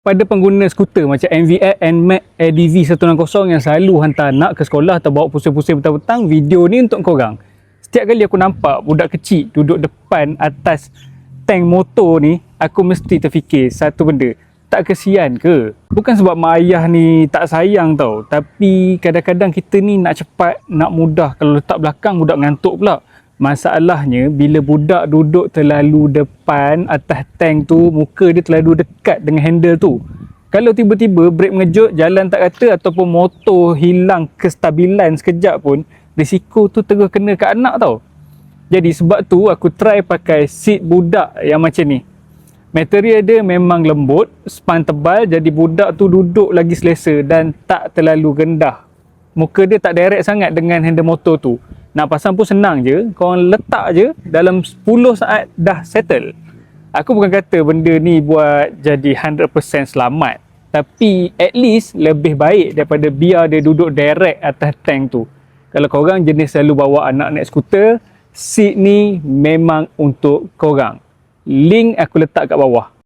Pada pengguna skuter macam MVX, NMAX, ADV 160 yang selalu hantar anak ke sekolah atau bawa pusing-pusing petang-petang, video ni untuk korang. Setiap kali aku nampak budak kecil duduk depan atas tank motor ni, aku mesti terfikir satu benda. Tak kesian ke? Bukan sebab mak ayah ni tak sayang tau. Tapi kadang-kadang kita ni nak cepat, nak mudah. Kalau letak belakang, budak ngantuk pula. Masalahnya, bila budak duduk terlalu depan atas tank tu, muka dia terlalu dekat dengan handle tu. Kalau tiba-tiba brek mengejut, jalan tak rata ataupun motor hilang kestabilan sekejap pun, risiko tu terus kena kat anak tau. Jadi sebab tu aku try pakai seat budak yang macam ni. Material dia memang lembut, span tebal, jadi budak tu duduk lagi selesa dan tak terlalu rendah. Muka dia tak direct sangat dengan handle motor tu. Nak pasang pun senang je, korang letak je, dalam 10 saat dah settle. Aku bukan kata benda ni buat jadi 100% selamat, tapi at least lebih baik daripada biar dia duduk direct atas tank tu. Kalau korang jenis selalu bawa anak naik skuter, seat ni memang untuk korang. Link aku letak kat bawah.